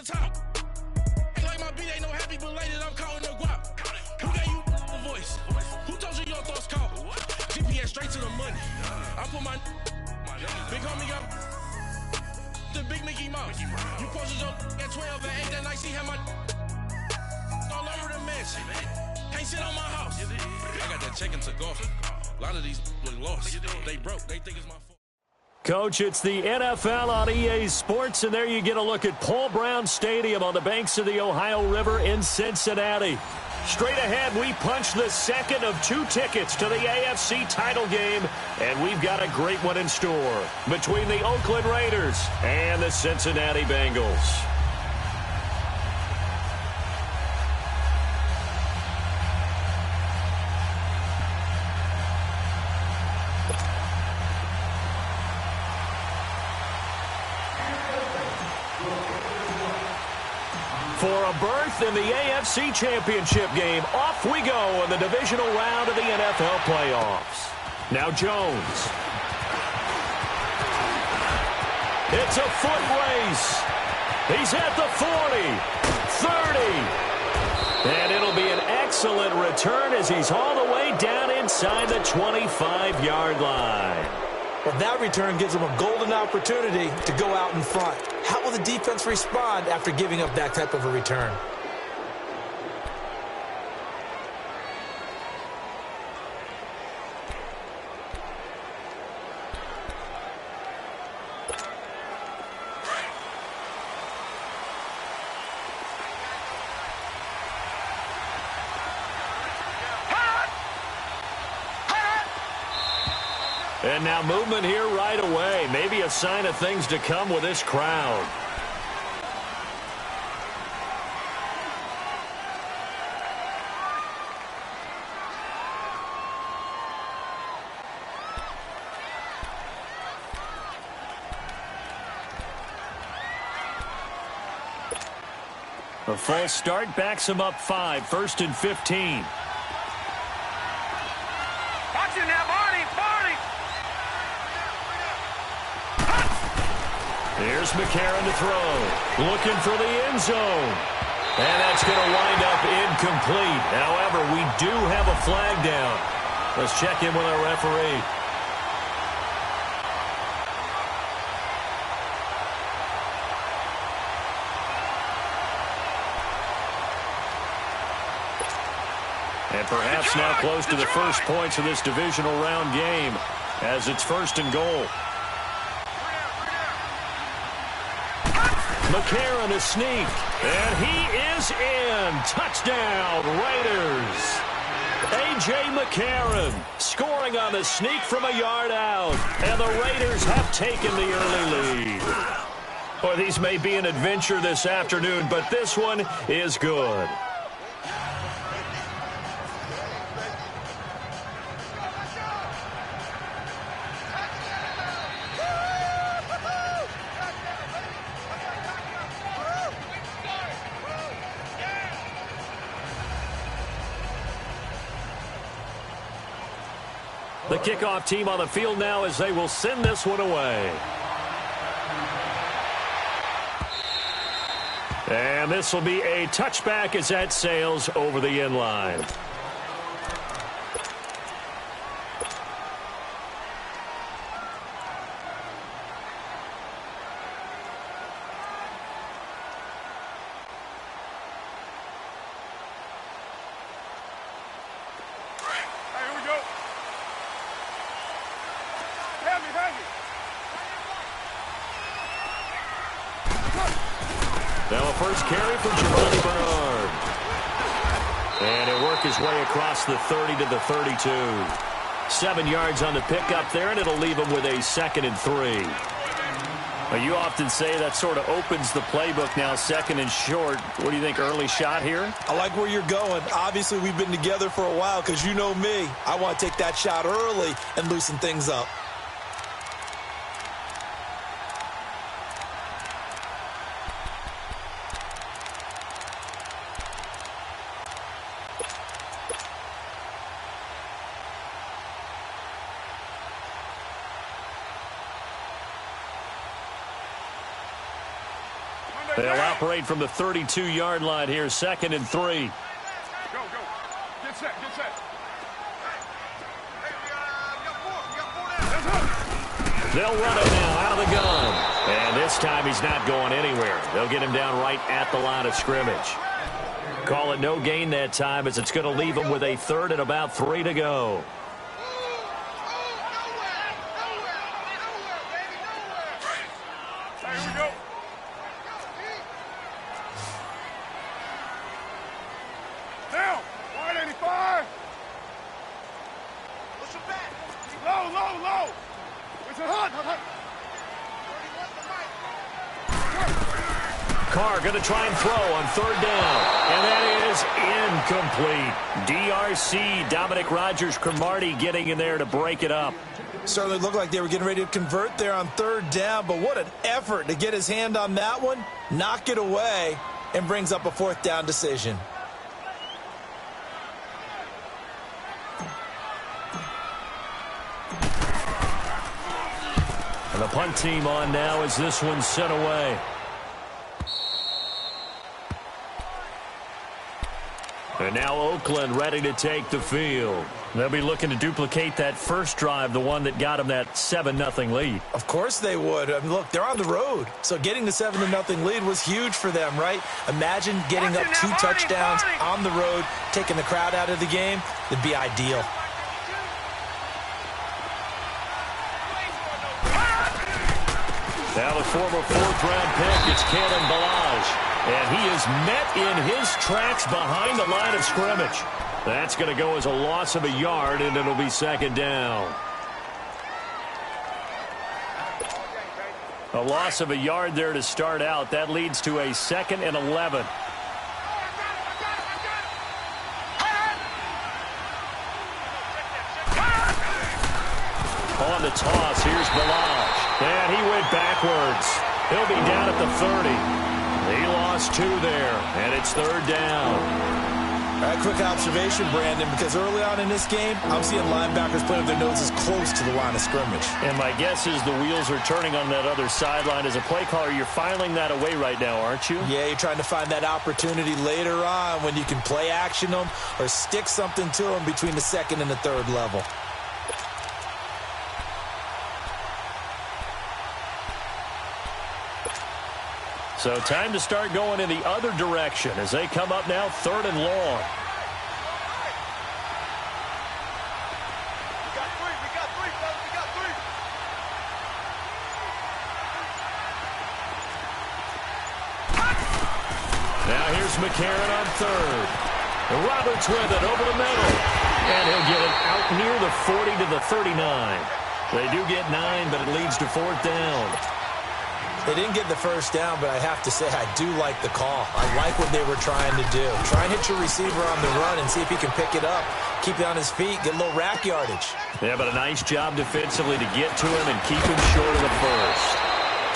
the top. Act like my beat ain't no happy, but later I'm calling the guap. Who gave you the voice? Who told you your thoughts call? GPS straight to the money. I put my big homie got the big Mickey Mouse. You posted your at 12 and 8 that night. She had my all over the mansion. Can't sit on my house. I got that check and took off. A lot of these look lost. They broke. They think it's my fault. Coach, it's the NFL on EA Sports, and there you get a look at Paul Brown Stadium on the banks of the Ohio River in Cincinnati. Straight ahead, we punch the second of 2 tickets to the AFC title game, and we've got a great one in store between the Oakland Raiders and the Cincinnati Bengals. For a berth in the AFC Championship game, off we go in the divisional round of the NFL playoffs. Now Jones. It's a foot race. He's at the 40, 30. And it'll be an excellent return as he's all the way down inside the 25-yard line. Well, that return gives them a golden opportunity to go out in front. How will the defense respond after giving up that type of a return? And now movement here right away. Maybe a sign of things to come with this crowd. A false start backs him up 5, 1st and 15. Here's McCarron to throw. Looking for the end zone. And that's going to wind up incomplete. However, we do have a flag down. Let's check in with our referee. And perhaps now close to the first points of this divisional round game as it's 1st and goal. McCarron is sneaked, and he is in. Touchdown, Raiders. A.J. McCarron scoring on the sneak from a yard out, and the Raiders have taken the early lead. Well, these may be an adventure this afternoon, but this one is good. The kickoff team on the field now as they will send this one away. And this will be a touchback as that sails over the end line. Now a first carry for Giovanni Bernard. And he'll work his way across the 30 to the 32. 7 yards on the pickup there, and it'll leave him with a 2nd and 3. Well, you often say that sort of opens the playbook now, 2nd and short. What do you think, early shot here? I like where you're going. Obviously, we've been together for a while because you know me. I want to take that shot early and loosen things up. They'll operate from the 32-yard line here, 2nd and 3. Go. Get set. They'll run it now out of the gun. And this time he's not going anywhere. They'll get him down right at the line of scrimmage. Call it no gain that time as it's going to leave him with a 3rd and about 3 to go. Here we go. Down. 185. Push him back. Low. It's a hut. Carr going to try and throw on 3rd down. And that is incomplete. DRC, Dominic Rodgers-Cromartie getting in there to break it up. Certainly looked like they were getting ready to convert there on 3rd down, but what an effort to get his hand on that one, knock it away, and brings up a 4th down decision. And the punt team on now as this one's sent away. And now Oakland ready to take the field. They'll be looking to duplicate that first drive, the one that got them that 7-0 lead. Of course they would. I mean, look, they're on the road. So getting the 7-0 lead was huge for them, right? Imagine getting up 2 touchdowns on the road, taking the crowd out of the game. It'd be ideal. Now the former 4th-round pick, it's Kalen Ballage. And he is met in his tracks behind the line of scrimmage. That's going to go as a loss of a yard, and it'll be 2nd down. A loss of a yard there to start out. That leads to a 2nd and 11. On the toss, here's Ballage. And he went backwards. He'll be down at the 30. He lost 2 there, and it's 3rd down. All right, quick observation, Brandon, because early on in this game, I'm seeing linebackers playing with their noses close to the line of scrimmage. And my guess is the wheels are turning on that other sideline. As a play caller, you're filing that away right now, aren't you? Yeah, you're trying to find that opportunity later on when you can play action them or stick something to them between the 2nd and the 3rd level. So time to start going in the other direction as they come up now 3rd and long. We got three, fellas. We got 3. Now here's McCarron on 3rd. And Roberts with it over the middle. And he'll get it out near the 40 to the 39. They do get 9, but it leads to 4th down. They didn't get the 1st down, but I have to say I do like the call. I like what they were trying to do. Try and hit your receiver on the run and see if he can pick it up. Keep it on his feet, get a little rack yardage. Yeah, but a nice job defensively to get to him and keep him short of the 1st.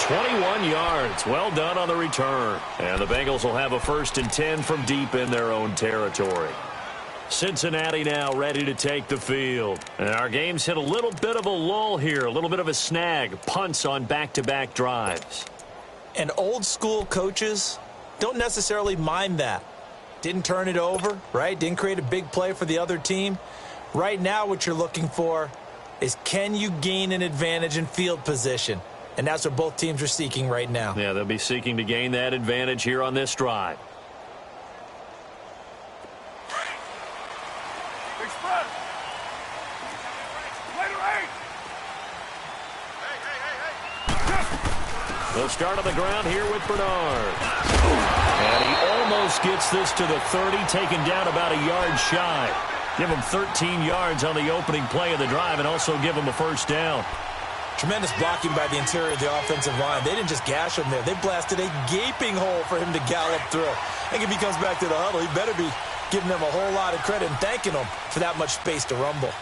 21 yards. Well done on the return. And the Bengals will have a 1st and 10 from deep in their own territory. Cincinnati now ready to take the field. And our game's hit a little bit of a lull here, a little bit of a snag. Punts on back-to-back drives. And old school coaches don't necessarily mind that. Didn't turn it over, right? Didn't create a big play for the other team. Right now what you're looking for is can you gain an advantage in field position? And that's what both teams are seeking right now. Yeah, they'll be seeking to gain that advantage here on this drive. They'll start on the ground here with Bernard. And he almost gets this to the 30, taken down about a yard shy. Give him 13 yards on the opening play of the drive and also give him a 1st down. Tremendous blocking by the interior of the offensive line. They didn't just gash him there. They blasted a gaping hole for him to gallop through. I think if he comes back to the huddle, he better be giving them a whole lot of credit and thanking them for that much space to rumble.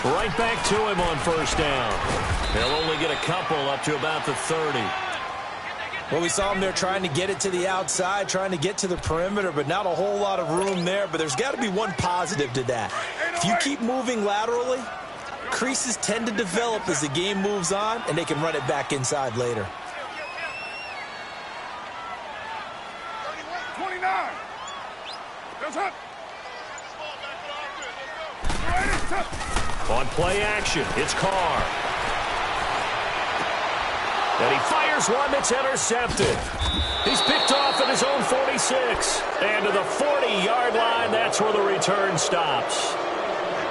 Right back to him on 1st down. They'll only get a couple up to about the 30. Well, we saw him there trying to get it to the outside, trying to get to the perimeter, but not a whole lot of room there. But there's got to be one positive to that. If you keep moving laterally, creases tend to develop as the game moves on, and they can run it back inside later. 29. Goes up. On play action, it's Carr. And he fires one that's intercepted. He's picked off at his own 46. And to the 40-yard line, that's where the return stops.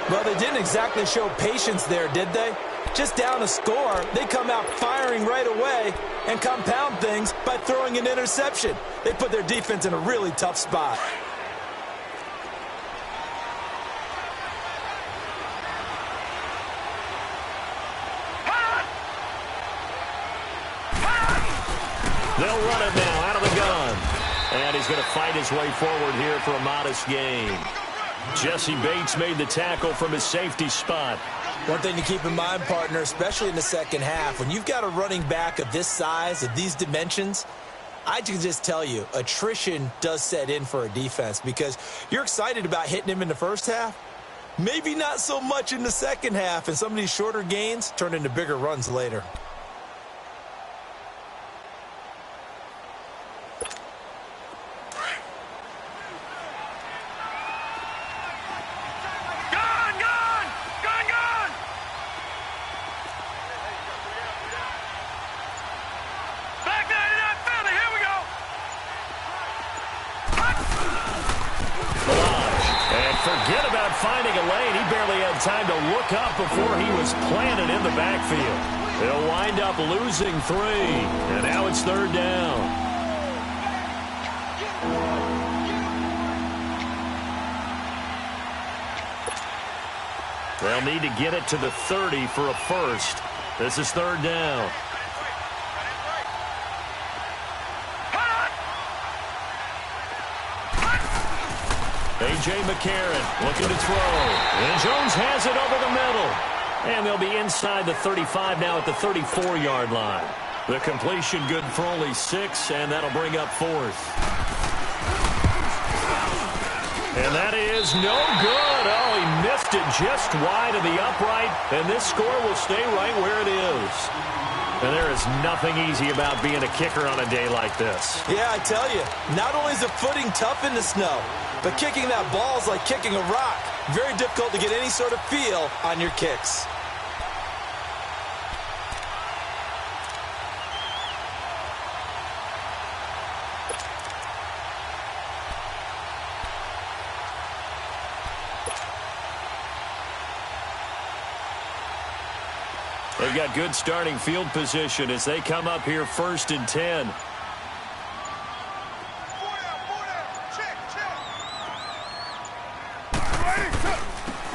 Well, they didn't exactly show patience there, did they? Just down a score, they come out firing right away and compound things by throwing an interception. They put their defense in a really tough spot. They'll run it now out of the gun. And he's going to fight his way forward here for a modest gain. Jesse Bates made the tackle from his safety spot. One thing to keep in mind, partner, especially in the second half, when you've got a running back of this size, of these dimensions, I can just tell you, attrition does set in for a defense because you're excited about hitting him in the first half. Maybe not so much in the second half, and some of these shorter gains turn into bigger runs later. Forget about finding a lane. He barely had time to look up before he was planted in the backfield. They'll wind up losing 3, and now it's third down. They'll need to get it to the 30 for a first. This is third down. A.J. McCarron looking to throw. And Jones has it over the middle. And they'll be inside the 35 now at the 34-yard line. The completion good for only 6, and that'll bring up 4th. And that is no good. Oh, he missed it just wide of the upright. And this score will stay right where it is. And there is nothing easy about being a kicker on a day like this. Yeah, I tell you, not only is the footing tough in the snow, but kicking that ball is like kicking a rock. Very difficult to get any sort of feel on your kicks. They've got good starting field position as they come up here 1st and 10.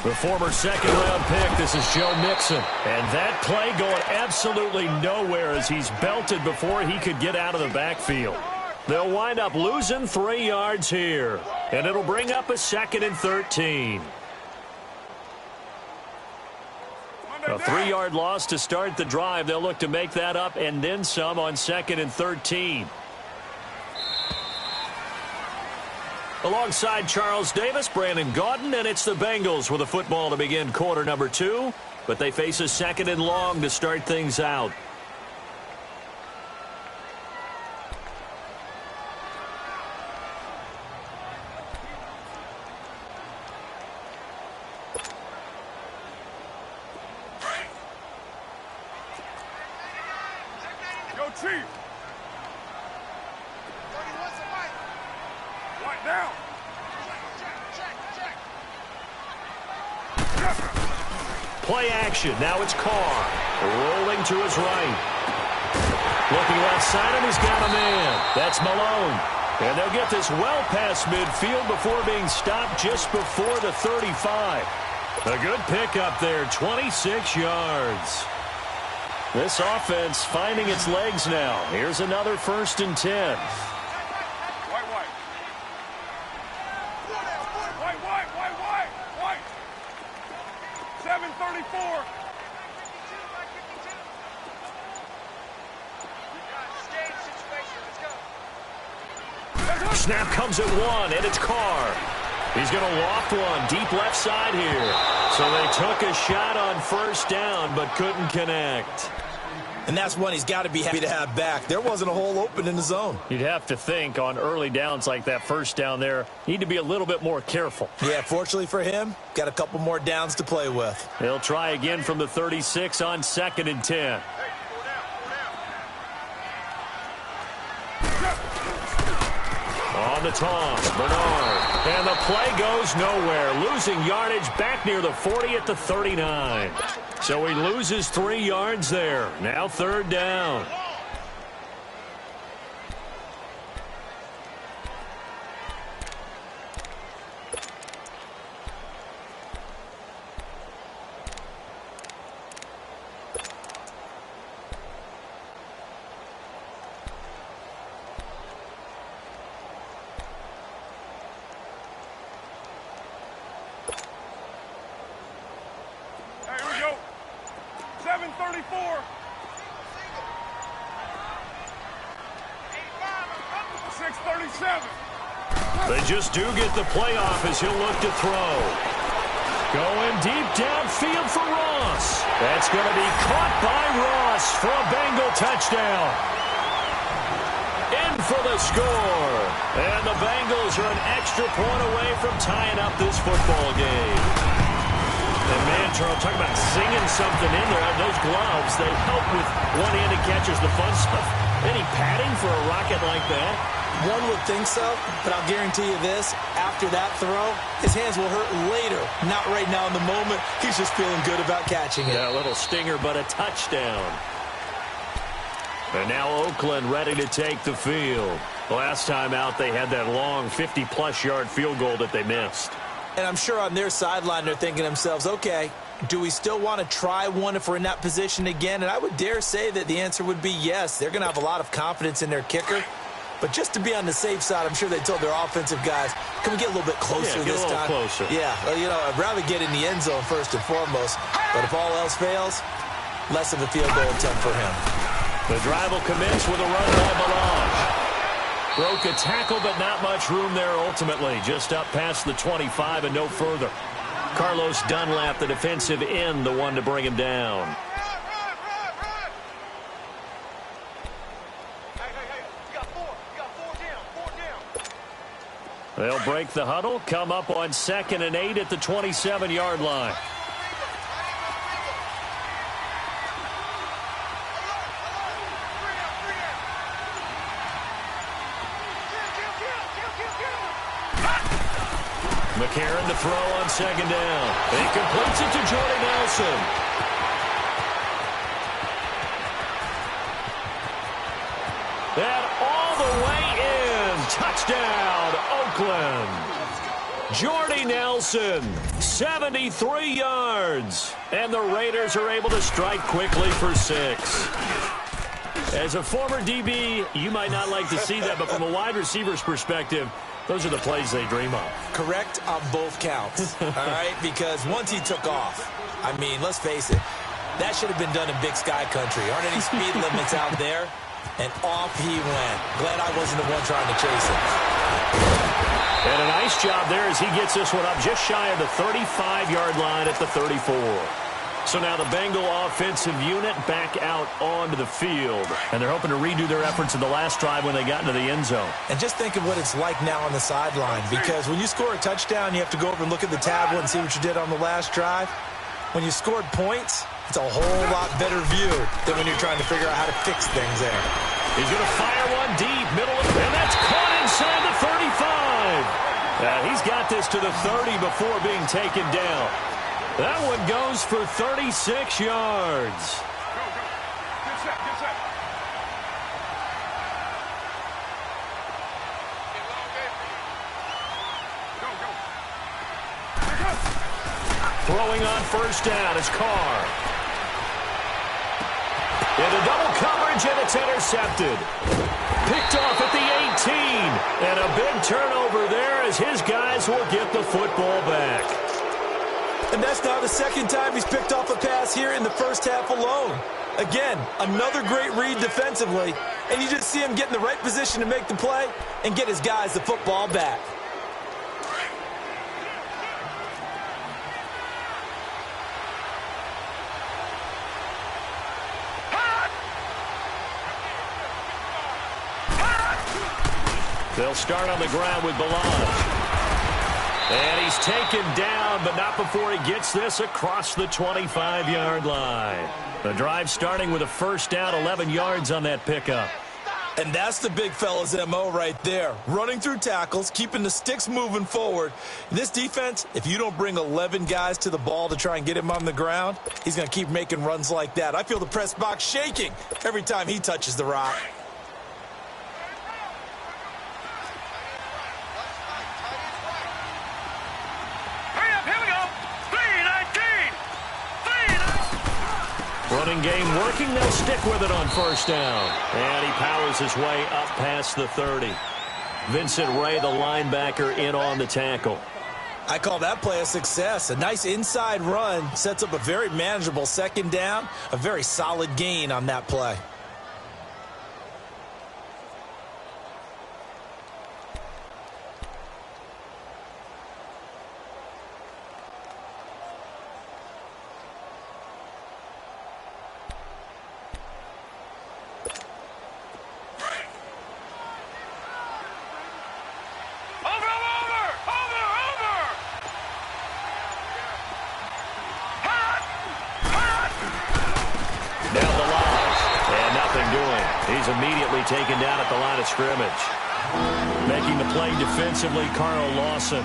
The former second-round pick, this is Joe Mixon. And that play going absolutely nowhere as he's belted before he could get out of the backfield. They'll wind up losing 3 yards here. And it'll bring up a 2nd and 13. A 3-yard loss to start the drive. They'll look to make that up and then some on 2nd and 13. Alongside Charles Davis, Brandon Gaudin, and it's the Bengals with a football to begin quarter number 2. But they face a 2nd and long to start things out. Go Chief. Right down. Play action. Now it's Carr. Rolling to his right. Looking left side, and he's got a man. That's Malone. And they'll get this well past midfield before being stopped just before the 35. A good pickup there, 26 yards. This offense finding its legs now. Here's another 1st and 10. White. 734. Snap comes at 1, and it's Carr. He's going to loft one deep left side here. So they took a shot on first down but couldn't connect. And that's one he's got to be happy to have back. There wasn't a hole open in the zone. You'd have to think on early downs like that first down there, need to be a little bit more careful. Yeah, fortunately for him, got a couple more downs to play with. He'll try again from the 36 on 2nd and 10. On the toss, Bernard. And the play goes nowhere. Losing yardage back near the 40 at the 39. So he loses 3 yards there. Now 3rd down. They just do get the playoff as he'll look to throw. Going deep downfield for Ross. That's going to be caught by Ross for a Bengal touchdown. In for the score. And the Bengals are an extra point away from tying up this football game. And man, Charles, talk about singing something in there. Those gloves, they help with one-handed catches, the fun stuff. Any padding for a rocket like that? One would think so, but I'll guarantee you this. After that throw, his hands will hurt later. Not right now in the moment. He's just feeling good about catching it. Yeah, a little stinger, but a touchdown. And now Oakland ready to take the field. Last time out, they had that long 50-plus yard field goal that they missed. And I'm sure on their sideline they're thinking to themselves, okay, do we still want to try one if we're in that position again? And I would dare say that the answer would be yes. They're going to have a lot of confidence in their kicker. But just to be on the safe side, I'm sure they told their offensive guys, can we get a little bit closer this time? Closer. Yeah, well, you know, I'd rather get in the end zone first and foremost. But if all else fails, less of a field goal attempt for him. The drive will commence with a run by Balaj. Broke a tackle, but not much room there ultimately. Just up past the 25 and no further. Carlos Dunlap, the defensive end, the one to bring him down. They'll break the huddle, come up on 2nd and 8 at the 27-yard line. McCarron to throw on 2nd down. He completes it to Jordy Nelson. And all the way in. Touchdown, Oakland. Jordy Nelson, 73 yards. And the Raiders are able to strike quickly for 6. As a former DB, you might not like to see that, but from a wide receiver's perspective, those are the plays they dream of. Correct on both counts, all right? Because once he took off, I mean, let's face it, that should have been done in Big Sky Country. Aren't any speed limits out there? And off he went. Glad I wasn't the one trying to chase him. And a nice job there as he gets this one up just shy of the 35-yard line at the 34. So now the Bengal offensive unit back out onto the field. And they're hoping to redo their efforts in the last drive when they got into the end zone. And just think of what it's like now on the sideline. Because when you score a touchdown, you have to go over and look at the tablet and see what you did on the last drive. When you scored points, it's a whole lot better view than when you're trying to figure out how to fix things there. He's going to fire one deep, middle, and that's caught inside the 35. He's got this to the 30 before being taken down. That one goes for 36 yards. Go. Get set. Go. Throwing on first down is Carr. Into double coverage, and it's intercepted. Picked off at the 18. And a big turnover there as his guys will get the football back. And that's now the second time he's picked off a pass here in the first half alone. Again, another great read defensively. And you just see him get in the right position to make the play and get his guys the football back. They'll start on the ground with Balaj. And he's taken down, but not before he gets this across the 25-yard line. The drive starting with a first down, 11 yards on that pickup. And that's the big fella's MO right there. Running through tackles, keeping the sticks moving forward. This defense, if you don't bring 11 guys to the ball to try and get him on the ground, he's going to keep making runs like that. I feel the press box shaking every time he touches the rock. Running game working. They'll stick with it on first down. And he powers his way up past the 30. Vincent Ray, the linebacker, in on the tackle. I call that play a success. A nice inside run sets up a very manageable second down. A very solid gain on that play. Immediately taken down at the line of scrimmage. Making the play defensively, Carl Lawson.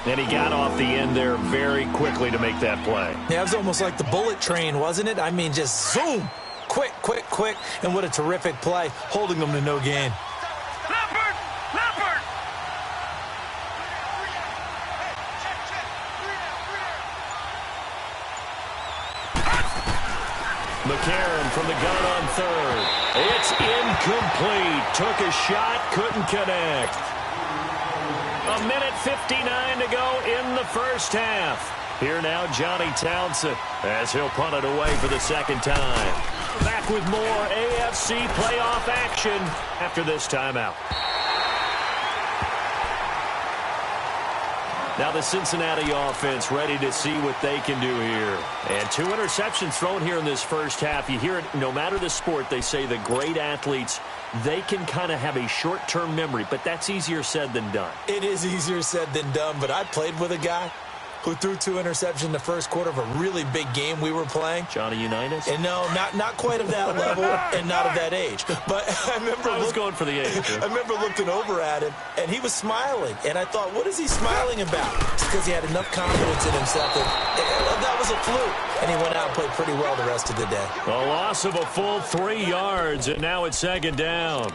And he got off the end there very quickly to make that play. Yeah, it was almost like the bullet train, wasn't it? I mean, just zoom. Quick, quick, quick. And what a terrific play, holding them to no gain. McCarron from the gun on third. It's incomplete. Took a shot, couldn't connect. 1:59 to go in the first half. Here now, Johnny Townsend, as he'll punt it away for the second time. Back with more AFC playoff action after this timeout. Now the Cincinnati offense ready to see what they can do here. And 2 interceptions thrown here in this first half. You hear it, no matter the sport, they say the great athletes, they can kind of have a short-term memory, but that's easier said than done. It is easier said than done, but I played with a guy who threw 2 interceptions in the first quarter of a really big game we were playing. Johnny Unitas? And no, not quite of that level and not of that age. But I was going for the age. I remember looking over at him, and he was smiling. And I thought, what is he smiling about? It's because he had enough confidence in himself that was a fluke. And he went out and played pretty well the rest of the day. A loss of a full 3 yards, and now it's second down.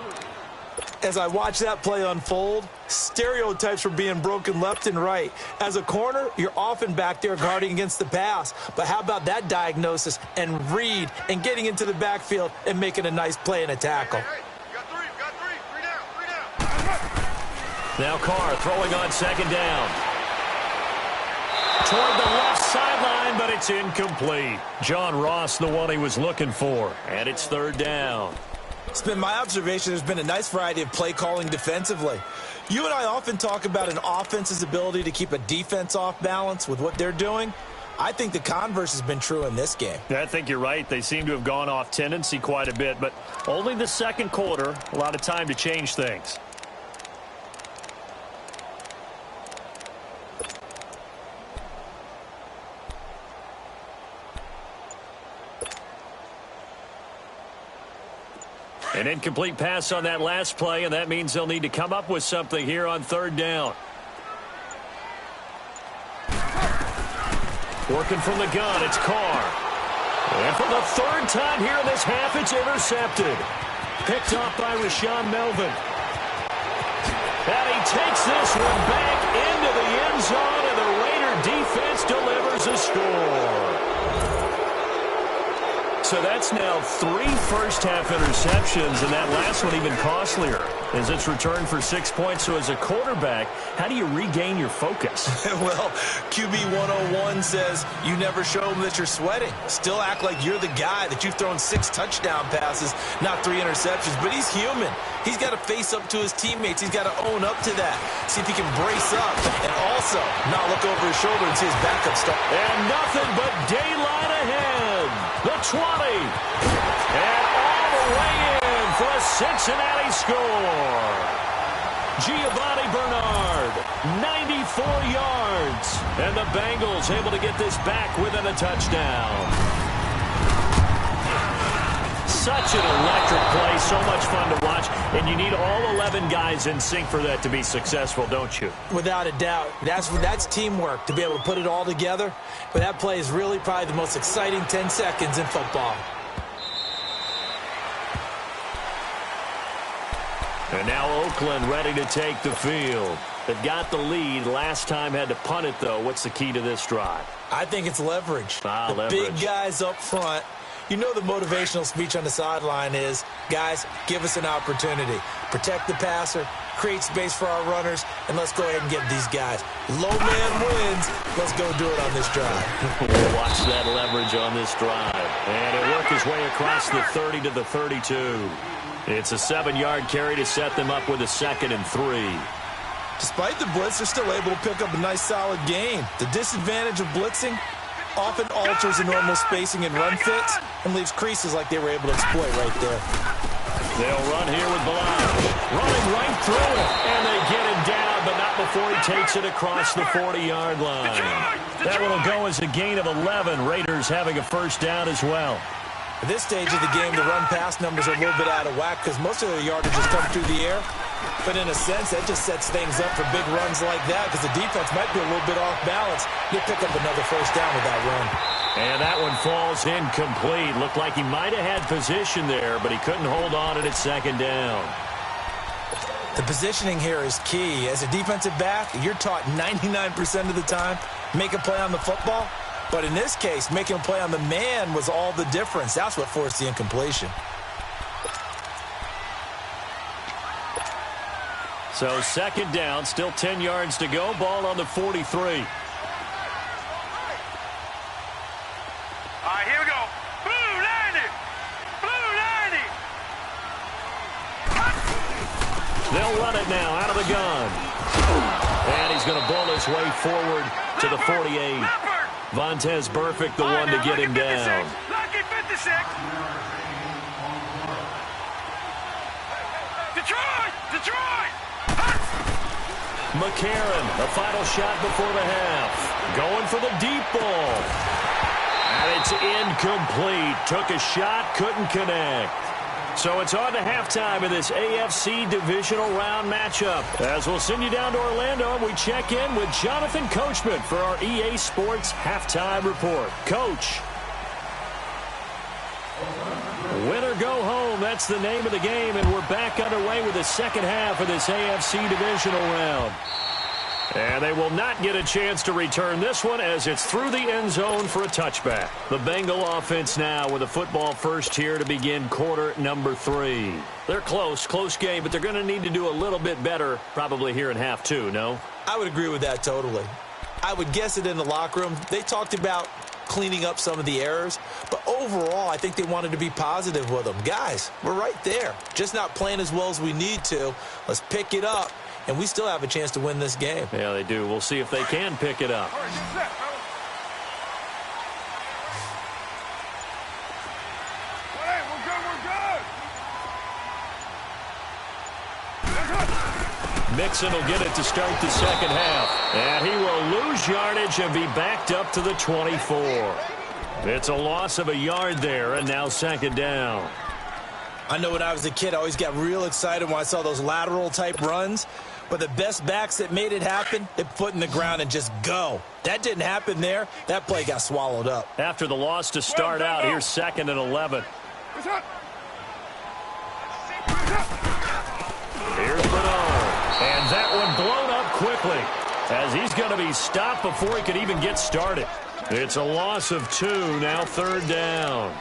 As I watched that play unfold, stereotypes were being broken left and right. As a corner, you're often back there guarding against the pass. But how about that diagnosis and read and getting into the backfield and making a nice play and a tackle? Hey, got three down. Now Carr throwing on second down. Toward the left sideline, but it's incomplete. John Ross, the one he was looking for. And it's third down. It's been my observation there's been a nice variety of play calling defensively. You and I often talk about an offense's ability to keep a defense off balance with what they're doing. I think the converse has been true in this game. I think you're right. They seem to have gone off tendency quite a bit, but only the second quarter, a lot of time to change things. An incomplete pass on that last play, and that means they'll need to come up with something here on third down. Working from the gun, it's Carr. And for the third time here in this half, it's intercepted. Picked off by Rashawn Melvin. And he takes this one back into the end zone, and the Raider defense delivers a score. So that's now 3 first-half interceptions, and that last one even costlier as it's returned for 6 points. So as a quarterback, how do you regain your focus? Well, QB 101 says you never show them that you're sweating. Still act like you're the guy, that you've thrown 6 touchdown passes, not 3 interceptions. But he's human. He's got to face up to his teammates. He's got to own up to that. See if he can brace up and also not look over his shoulder and see his backup start. And nothing but daylight ahead. The 20. And all the way in for a Cincinnati score. Giovanni Bernard, 94 yards. And the Bengals able to get this back within a touchdown. Such an electric play, so much fun to watch, and you need all 11 guys in sync for that to be successful, don't you? Without a doubt. That's teamwork, to be able to put it all together. But that play is really probably the most exciting 10 seconds in football. And now Oakland ready to take the field. They've got the lead. Last time had to punt it, though. What's the key to this drive? I think it's leverage. Leverage. Big guys up front. You know the motivational speech on the sideline is, guys, give us an opportunity. Protect the passer, create space for our runners, and let's go ahead and get these guys. Low man wins. Let's go do it on this drive. We'll watch that leverage on this drive. And it'll work his way across the 30 to the 32. It's a 7-yard carry to set them up with a 2nd and 3. Despite the blitz, they're still able to pick up a nice, solid gain. The disadvantage of blitzing often alters the normal spacing and run fits and leaves creases like they were able to exploit right there. They'll run here with Blanche. Running right through it. And they get him down, but not before he takes it across the 40-yard line. That one will go as a gain of 11. Raiders having a first down as well. At this stage of the game, the run-pass numbers are a little bit out of whack because most of their yardage has come through the air. But in a sense, that just sets things up for big runs like that because the defense might be a little bit off balance. You'll pick up another first down with that run. And that one falls incomplete. Looked like he might have had position there, but he couldn't hold on at 2nd down. The positioning here is key. As a defensive back, you're taught 99% of the time, make a play on the football. But in this case, making a play on the man was all the difference. That's what forced the incompletion. So 2nd down, still 10 yards to go. Ball on the 43. All right, here we go. Blue 90. Blue 90. They'll run it now out of the gun. And he's going to bull his way forward to the 48. Vontez Burfict, the one to get him down. Lucky 56. Detroit. McCarron, the final shot before the half. Going for the deep ball. And it's incomplete. Took a shot, couldn't connect. So it's on to halftime of this AFC divisional round matchup. As we'll send you down to Orlando, and we check in with Jonathan Coachman for our EA Sports Halftime Report. Coach. Win or go home, that's the name of the game, and we're back underway with the second half of this AFC divisional round. And they will not get a chance to return this one as it's through the end zone for a touchback. The Bengal offense now with a football first here to begin quarter number 3. They're close game, but they're going to need to do a little bit better probably here in half 2, no? I would agree with that totally. I would guess it in the locker room. They talked about cleaning up some of the errors, but overall, I think they wanted to be positive with them. Guys, we're right there. Just not playing as well as we need to. Let's pick it up, and we still have a chance to win this game. Yeah, they do. We'll see if they can pick it up. All right, get set, fellas. Hey, we're good. Mixon will get it to start the second half. And he will lose yardage and be backed up to the 24. It's a loss of a yard there, and now 2nd down. I know when I was a kid, I always got real excited when I saw those lateral-type runs. But the best backs that made it happen, they put in the ground and just go. That didn't happen there. That play got swallowed up. After the loss to start out, here's 2nd and 11. Here's Bernard. And that one blown up quickly as he's going to be stopped before he could even get started. It's a loss of 2, now 3rd down.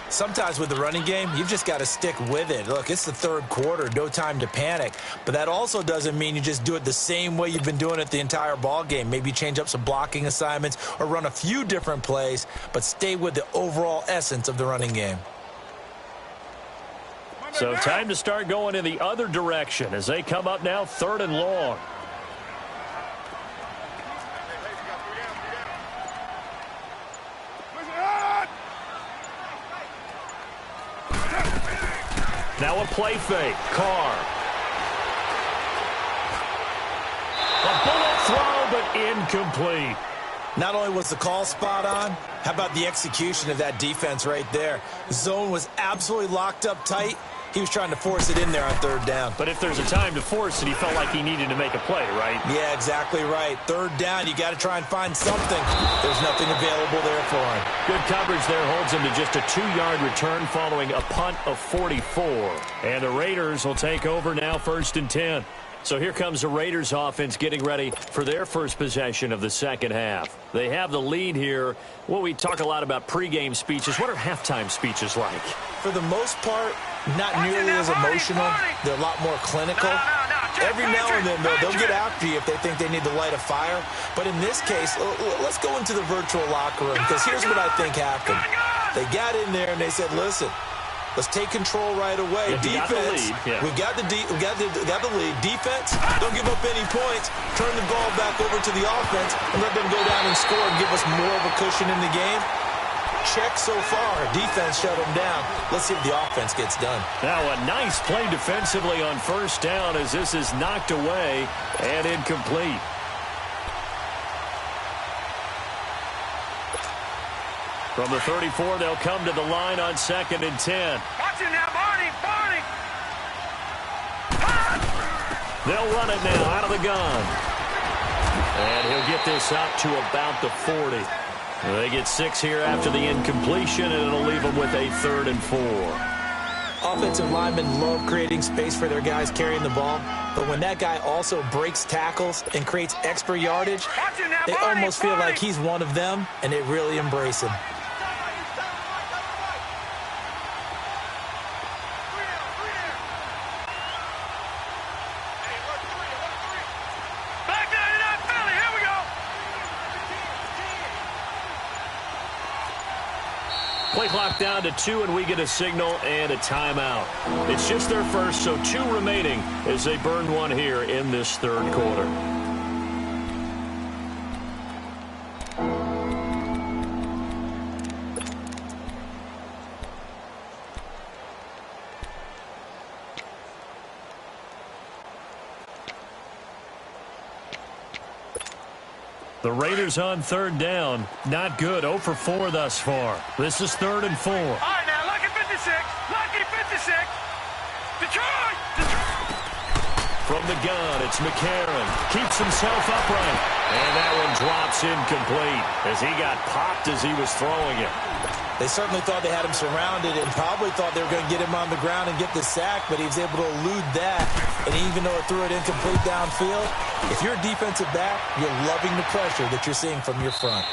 Sometimes with the running game, you've just got to stick with it. Look, it's the 3rd quarter, no time to panic. But that also doesn't mean you just do it the same way you've been doing it the entire ball game. Maybe change up some blocking assignments or run a few different plays, but stay with the overall essence of the running game. So time to start going in the other direction as they come up now 3rd and long. Now a play fake. Carr. but incomplete. Not only was the call spot on, how about the execution of that defense right there? The zone was absolutely locked up tight. He was trying to force it in there on third down. But if there's a time to force it, he felt like he needed to make a play, right? Yeah, exactly right. Third down, you got to try and find something. There's nothing available there for him. Good coverage there holds him to just a 2-yard return following a punt of 44. And the Raiders will take over now, 1st and 10. So here comes the Raiders offense getting ready for their first possession of the second half. They have the lead here. Well, we talk a lot about pregame speeches. What are halftime speeches like? For the most part, not nearly as emotional. They're a lot more clinical. Every now and then, they'll get after you if they think they need to light a fire. But in this case, let's go into the virtual locker room, because here's what I think happened. They got in there and they said, listen, let's take control right away. Yeah, defense, we got the lead. Defense, don't give up any points. Turn the ball back over to the offense and let them go down and score and give us more of a cushion in the game. Check so far. Defense shut them down. Let's see if the offense gets done. Now a nice play defensively on first down as this is knocked away and incomplete. From the 34, they'll come to the line on 2nd and 10. Watch it now, Barney! Barney! They'll run it now out of the gun. And he'll get this up to about the 40. They get 6 here after the incompletion, and it'll leave them with a 3rd and 4. Offensive linemen love creating space for their guys carrying the ball, but when that guy also breaks tackles and creates extra yardage, they almost feel like he's one of them, and they really embrace him. Play clock down to 2, and we get a signal and a timeout. It's just their first, so 2 remaining as they burn one here in this 3rd quarter. The Raiders on 3rd down. Not good. 0 for 4 thus far. This is 3rd and 4. All right, now, lucky 56. Lucky 56. Detroit! From the gun, it's McCarron. Keeps himself upright. And that one drops incomplete as he got popped as he was throwing it. They certainly thought they had him surrounded and probably thought they were going to get him on the ground and get the sack, but he was able to elude that. And even though it threw it incomplete downfield, if you're a defensive back, you're loving the pressure that you're seeing from your front.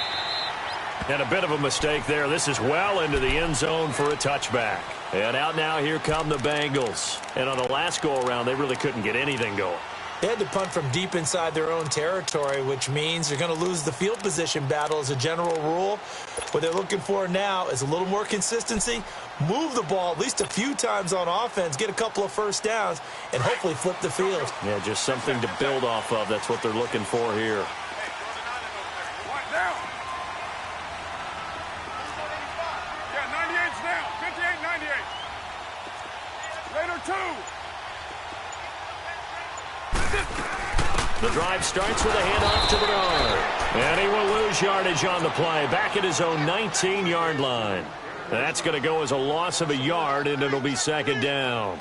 And a bit of a mistake there. This is well into the end zone for a touchback. And out now, here come the Bengals. And on the last go-around, they really couldn't get anything going. They had to punt from deep inside their own territory, which means they're going to lose the field position battle as a general rule. What they're looking for now is a little more consistency, move the ball at least a few times on offense, get a couple of first downs, and hopefully flip the field. Yeah, just something to build off of. That's what they're looking for here. Yeah, 98's down. 58, 98. Raider 2. The drive starts with a handoff to Bernard. And he will lose yardage on the play, back at his own 19-yard line. That's going to go as a loss of a yard, and it'll be 2nd down.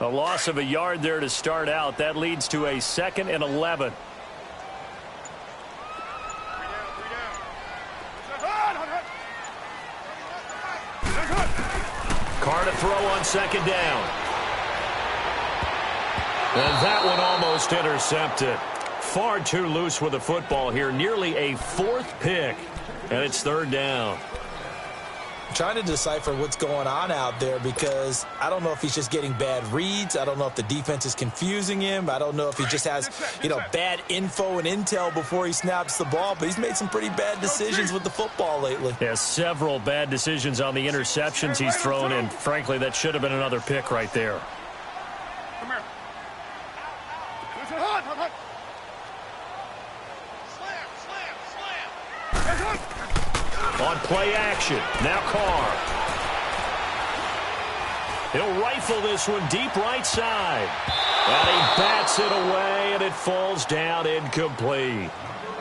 A loss of a yard there to start out. That leads to a 2nd and 11. Carr to throw on 2nd down. And that one almost intercepted. Far too loose with the football here. Nearly a 4th pick. And it's 3rd down. Trying to decipher what's going on out there because I don't know if he's just getting bad reads. I don't know if the defense is confusing him. I don't know if he just has, bad info and intel before he snaps the ball. But he's made some pretty bad decisions with the football lately. Yeah, several bad decisions on the interceptions he's thrown, and frankly, that should have been another pick right there. Come here. On play action, now Carr. He'll rifle this one deep right side. And he bats it away, and it falls down incomplete.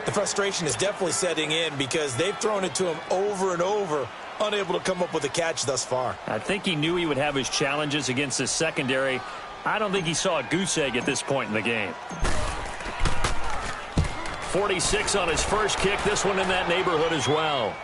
The frustration is definitely setting in because they've thrown it to him over and over, unable to come up with a catch thus far. I think he knew he would have his challenges against his secondary. I don't think he saw a goose egg at this point in the game. 46 on his first kick, this one in that neighborhood as well.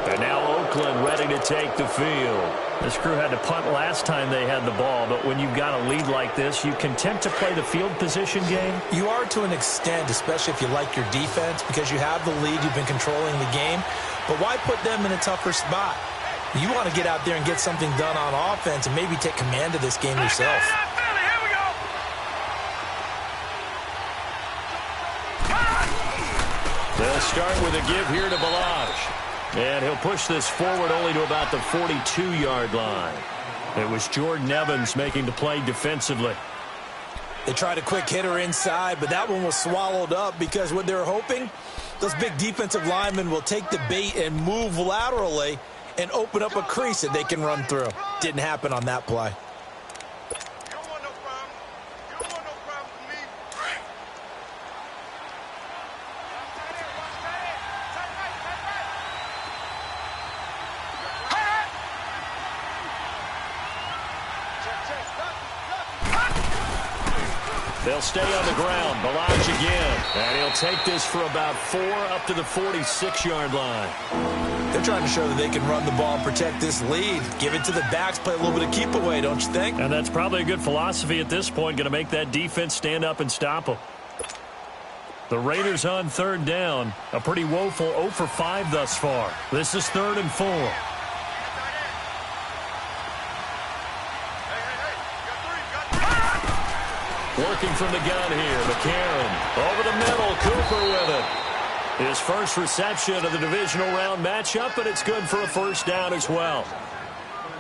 And now Oakland ready to take the field. This crew had to punt last time they had the ball, but when you've got a lead like this, you content to play the field position game? You are to an extent, especially if you like your defense, because you have the lead, you've been controlling the game. But why put them in a tougher spot? You want to get out there and get something done on offense and maybe take command of this game yourself. They'll start with a give here to Balaj. And he'll push this forward only to about the 42-yard line. It was Jordan Evans making the play defensively. They tried a quick hitter inside, but that one was swallowed up because what they're hoping, those big defensive linemen will take the bait and move laterally and open up a crease that they can run through. Didn't happen on that play. They'll stay on the ground. Balaj again. And he'll take this for about 4 up to the 46-yard line. They're trying to show that they can run the ball and protect this lead. Give it to the backs, play a little bit of keep away, don't you think? And that's probably a good philosophy at this point, going to make that defense stand up and stop them. The Raiders on 3rd down. A pretty woeful 0 for 5 thus far. This is 3rd and 4. Working from the gun here, McCarron. Over the middle, Cooper with it. His first reception of the divisional round matchup, but it's good for a 1st down as well.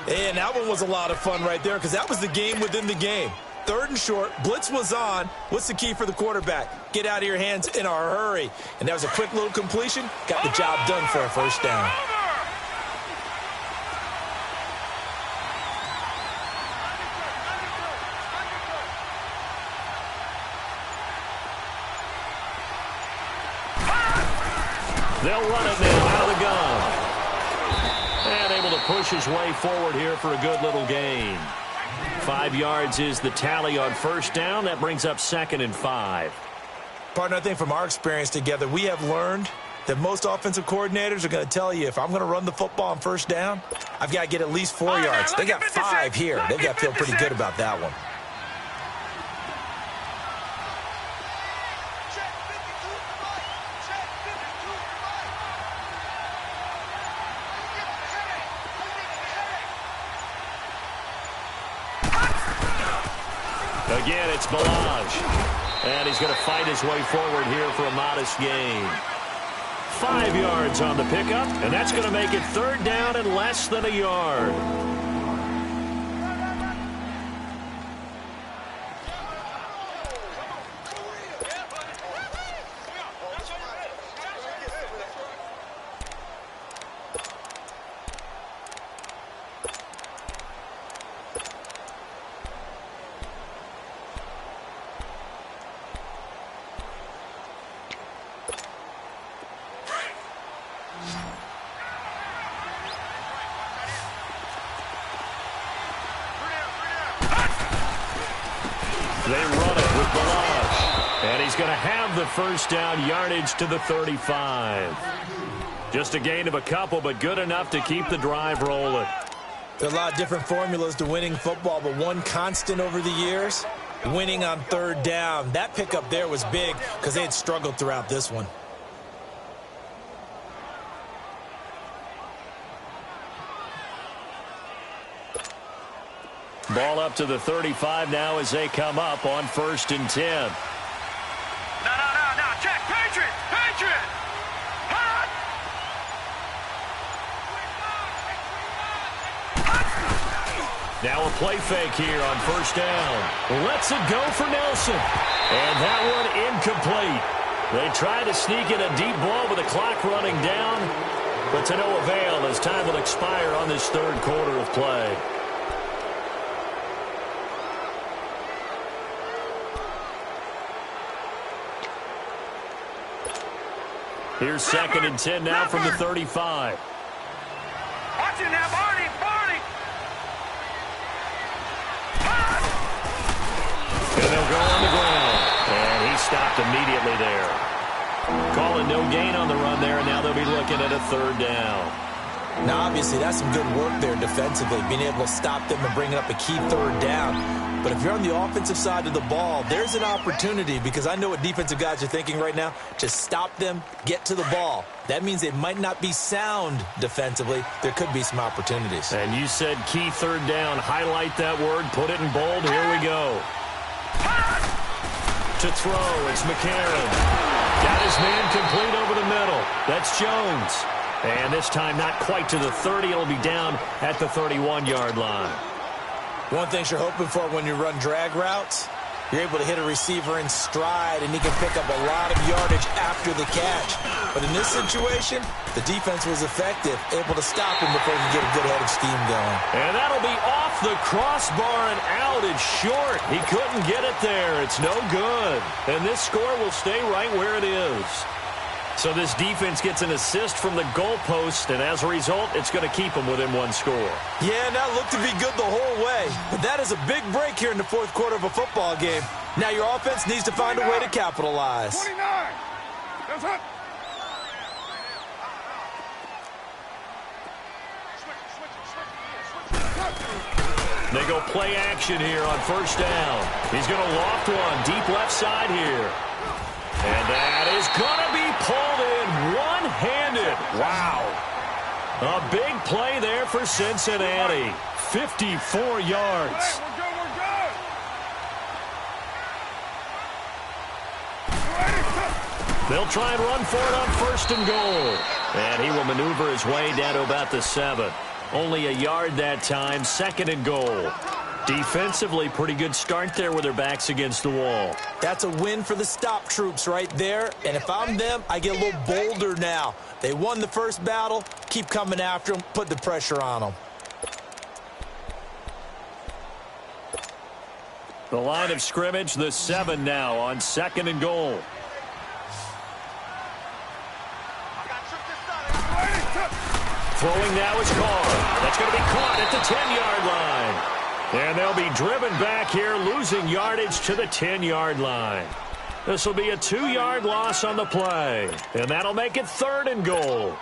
And that one was a lot of fun right there because that was the game within the game. 3rd and short, blitz was on. What's the key for the quarterback? Get out of your hands in a hurry. And that was a quick little completion. Got the job done for a 1st down. They'll run it now out of the gun. And able to push his way forward here for a good little gain. 5 yards is the tally on 1st down. That brings up 2nd and 5. Partner, I think from our experience together, we have learned that most offensive coordinators are going to tell you if I'm going to run the football on 1st down, I've got to get at least 4 yards. They got 5 here. They've got to feel pretty good about that one. Again, it's Balaj. And he's going to fight his way forward here for a modest gain. 5 yards on the pickup, and that's going to make it 3rd down and less than a yard. he's going to have the first down, yardage to the 35. Just a gain of a couple, but good enough to keep the drive rolling. There are a lot of different formulas to winning football, but one constant over the years, winning on third down. That pickup there was big because they had struggled throughout this one. Ball up to the 35 now as they come up on 1st and 10. No. Check. Patriot. Hot. Now a play fake here on 1st down. Lets it go for Nelson. And that one incomplete. They tried to sneak in a deep ball with the clock running down, but to no avail as time will expire on this third quarter of play. Here's 2nd and 10 now from the 35. Watch it now, Barney. And they'll go on the ground. And he stopped immediately there. Calling no gain on the run there, and now they'll be looking at a 3rd down. Now, obviously, that's some good work there defensively, being able to stop them and bring up a key 3rd down. But if you're on the offensive side of the ball, there's an opportunity, because I know what defensive guys are thinking right now. Just stop them, get to the ball. That means they might not be sound defensively. There could be some opportunities. And you said key 3rd down. Highlight that word. Put it in bold. Here we go. To throw, it's McCarron. Got his man complete over the middle. That's Jones. And this time not quite to the 30. It'll be down at the 31-yard line. One thing you're hoping for when you run drag routes, you're able to hit a receiver in stride, and he can pick up a lot of yardage after the catch. But in this situation, the defense was effective, able to stop him before he could get a good head of steam going. And that'll be off the crossbar and out. It's short. He couldn't get it there. It's no good. And this score will stay right where it is. So this defense gets an assist from the goalpost, and as a result, it's going to keep them within one score. Yeah, and that looked to be good the whole way. But that is a big break here in the 4th quarter of a football game. Now your offense needs to find a way to capitalize. 29. That's it. They go play action here on 1st down. He's going to loft one deep left side here. And that is going to be pulled in one-handed. Wow. A big play there for Cincinnati. 54 yards. Hey, we're good. They'll try and run for it on 1st and goal. And he will maneuver his way down to about the 7. Only a yard that time, 2nd and goal. Defensively, pretty good start there with their backs against the wall. That's a win for the stop troops right there. And if I'm them, I get a little bolder now. They won the first battle. Keep coming after them. Put the pressure on them. The line of scrimmage, the 7 now on 2nd and goal. Throwing now is Carr. That's going to be caught at the 10-yard line. And they'll be driven back here, losing yardage to the 10-yard line. This will be a 2-yard loss on the play. And that'll make it 3rd and goal.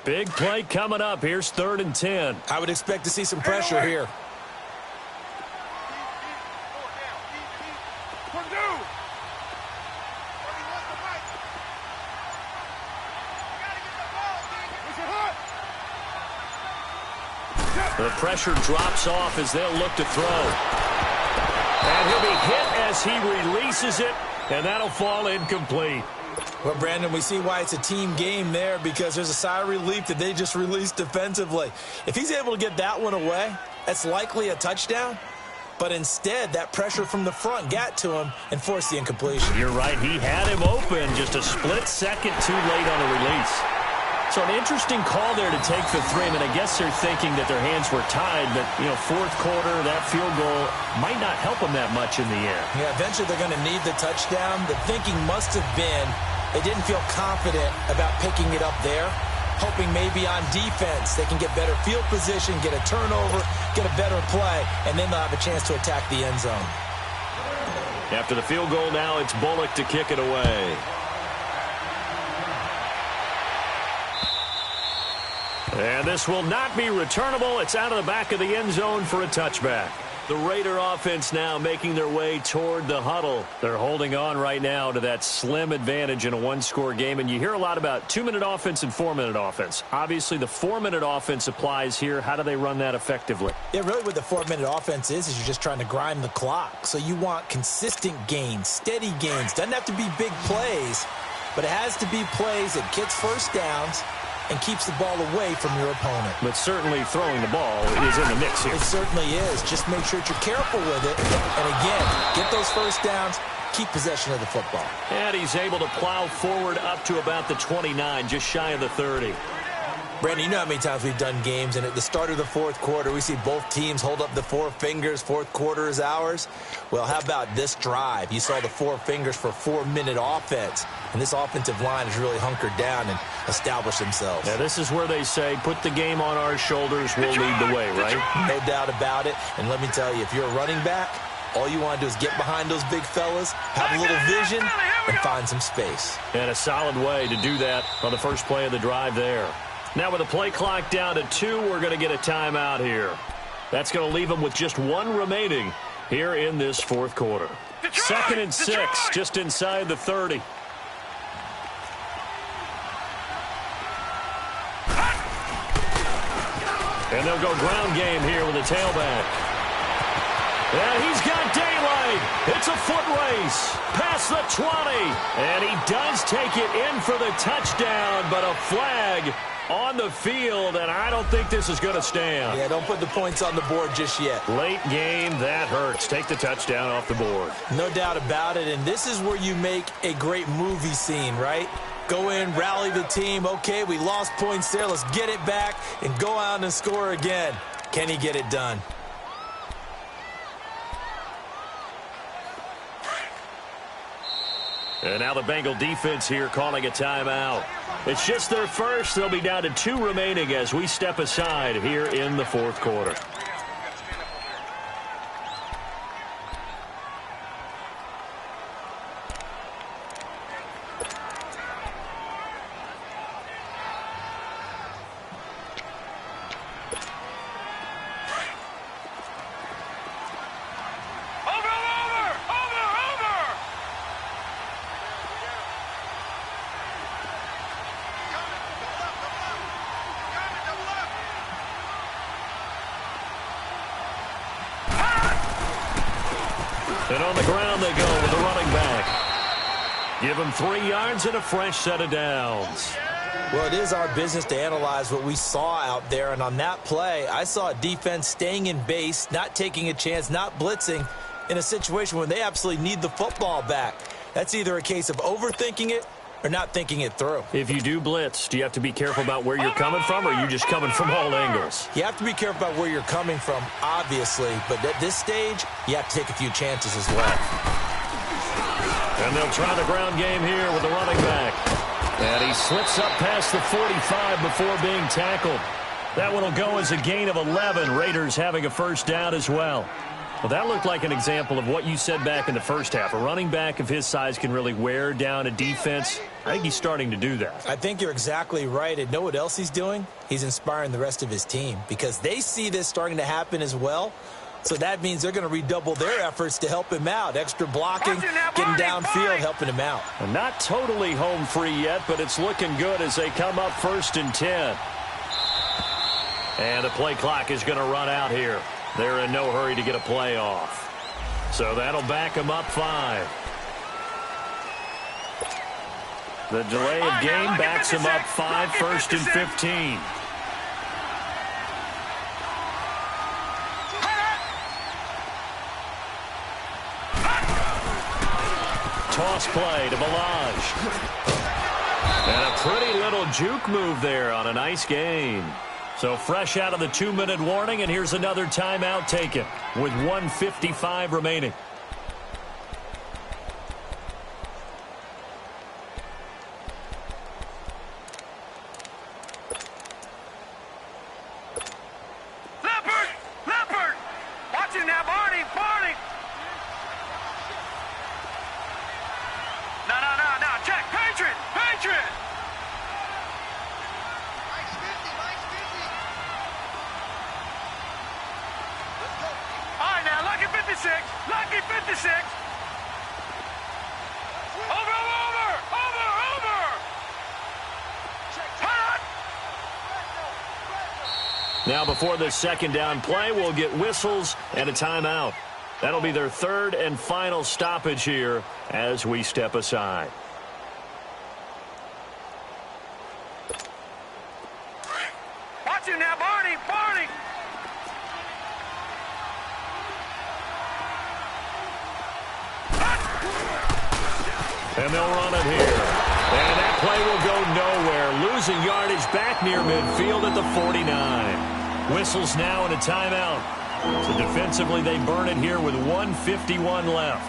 Big play coming up. Here's 3rd and 10. I would expect to see some pressure here. The pressure drops off as they'll look to throw. And he'll be hit as he releases it, and that'll fall incomplete. Well, Brandon, we see why it's a team game there, because there's a sigh of relief that they just released defensively. If he's able to get that one away, that's likely a touchdown. But instead, that pressure from the front got to him and forced the incompletion. You're right. He had him open just a split second too late on the release. So an interesting call there to take the 3. I mean, I guess they're thinking that their hands were tied, but, 4th quarter, that field goal might not help them that much in the end. Yeah, eventually they're going to need the touchdown. The thinking must have been they didn't feel confident about picking it up there. hoping maybe on defense they can get better field position, get a turnover, get a better play, and then they'll have a chance to attack the end zone. After the field goal now, it's Bullock to kick it away. And this will not be returnable. It's out of the back of the end zone for a touchback. The Raider offense now making their way toward the huddle. They're holding on right now to that slim advantage in a one-score game. And you hear a lot about 2-minute offense and 4-minute offense. Obviously, the 4-minute offense applies here. How do they run that effectively? Yeah, really what the 4-minute offense is you're just trying to grind the clock. So you want consistent gains, steady gains. Doesn't have to be big plays, but it has to be plays that gets first downs and keeps the ball away from your opponent. But certainly throwing the ball is in the mix here. It certainly is. Just make sure that you're careful with it. And again, get those first downs, keep possession of the football. And he's able to plow forward up to about the 29, just shy of the 30. Brandon, you know how many times we've done games, and at the start of the fourth quarter, we see both teams hold up the four fingers, fourth quarter is ours. Well, how about this drive? You saw the four fingers for 4-minute offense, and this offensive line has really hunkered down and established themselves. Yeah, this is where they say, put the game on our shoulders, we'll lead the way, right? No doubt about it, and let me tell you, if you're a running back, all you want to do is get behind those big fellas, have a little vision, and find some space. And a solid way to do that on the first play of the drive there. Now with the play clock down to 2, we're going to get a timeout here. That's going to leave them with just 1 remaining here in this fourth quarter. Second and 6, just inside the 30. And they'll go ground game here with a tailback. And he's got daylight. It's a foot race past the 20. And he does take it in for the touchdown, but a flag on the field, and I don't think this is going to stand. Yeah, don't put the points on the board just yet. Late game, that hurts. Take the touchdown off the board. No doubt about it, and this is where you make a great movie scene, right? Go in, rally the team. Okay, we lost points there. Let's get it back and go out and score again. Can he get it done? And now the Bengal defense here calling a timeout. It's just their first. They'll be down to 2 remaining as we step aside here in the fourth quarter. And on the ground they go with the running back. Give him 3 yards and a fresh set of downs. Well, it is our business to analyze what we saw out there. And on that play, I saw a defense staying in base, not taking a chance, not blitzing in a situation where they absolutely need the football back. That's either a case of overthinking it or not thinking it through. If you do blitz, do you have to be careful about where you're coming from, or are you just coming from all angles? You have to be careful about where you're coming from, obviously. But at this stage, you have to take a few chances as well. And they'll try the ground game here with the running back. And he slips up past the 45 before being tackled. That one will go as a gain of 11. Raiders having a first down as well. Well, that looked like an example of what you said back in the first half. A running back of his size can really wear down a defense. I think he's starting to do that. I think you're exactly right. And know what else he's doing? He's inspiring the rest of his team because they see this starting to happen as well. So that means they're going to redouble their efforts to help him out. Extra blocking, getting downfield, helping him out. And not totally home free yet, but it's looking good as they come up 1st and 10. And the play clock is going to run out here. They're in no hurry to get a play off. So that'll back them up 5. The delay of game backs them up 5, 1st and 15. Toss play to Balaj. And a pretty little juke move there on a nice gain. So fresh out of the 2-minute warning, and here's another timeout taken with 1:55 remaining. 56. Lucky 56. Over. Hot. Now before this second down play, we'll get whistles and a timeout. That'll be their third and final stoppage here as we step aside. Watch him now, Barney. And they'll run it here. And that play will go nowhere. Losing yardage back near midfield at the 49. Whistles now and a timeout. So defensively, they burn it here with 1:51 left.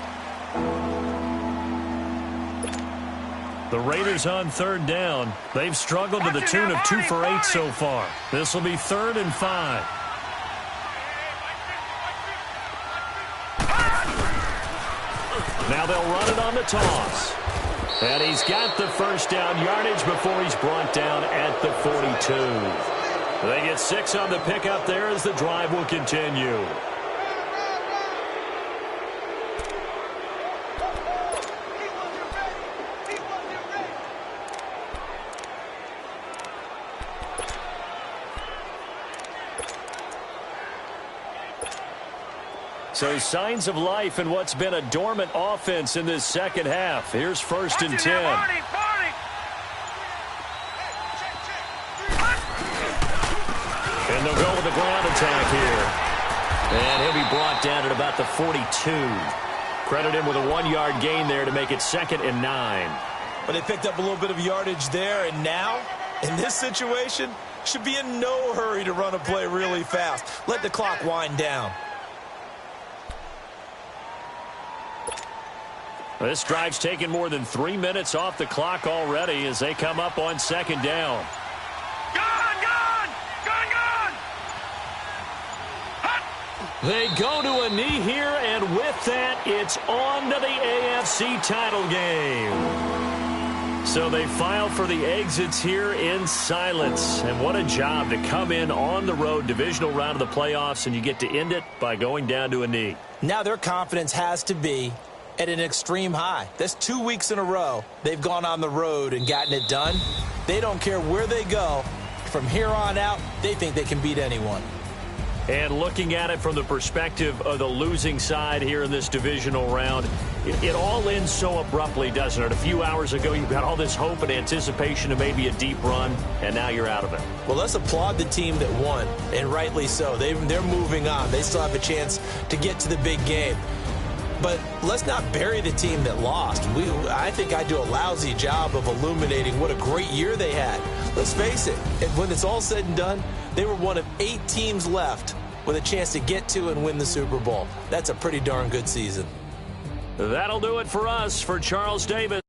The Raiders on third down. They've struggled to the tune of 2 for 8 so far. This will be 3rd and 5. Now they'll run it on the toss. And he's got the first down yardage before he's brought down at the 42. They get 6 on the pickup there as the drive will continue. So signs of life in what's been a dormant offense in this second half. Here's 1st and 10. And they'll go with the ground attack here. And he'll be brought down at about the 42. Credit him with a 1-yard gain there to make it 2nd and 9. But they picked up a little bit of yardage there, and now, in this situation, should be in no hurry to run a play really fast. Let the clock wind down. This drive's taken more than 3 minutes off the clock already as they come up on 2nd down. They go to a knee here, and with that, it's on to the AFC title game. So they file for the exits here in silence. And what a job to come in on the road, divisional round of the playoffs, and you get to end it by going down to a knee. Now their confidence has to be at an extreme high. That's 2 weeks in a row they've gone on the road and gotten it done. They don't care where they go. From here on out, they think they can beat anyone. And looking at it from the perspective of the losing side here in this divisional round, it all ends so abruptly, doesn't it? A few hours ago, you've got all this hope and anticipation of maybe a deep run, and now you're out of it. Well, let's applaud the team that won, and rightly so. They're moving on. They still have a chance to get to the big game. But let's not bury the team that lost. I think I do a lousy job of illuminating what a great year they had. Let's face it, when it's all said and done, they were one of 8 teams left with a chance to get to and win the Super Bowl. That's a pretty darn good season. That'll do it for us. For Charles Davis.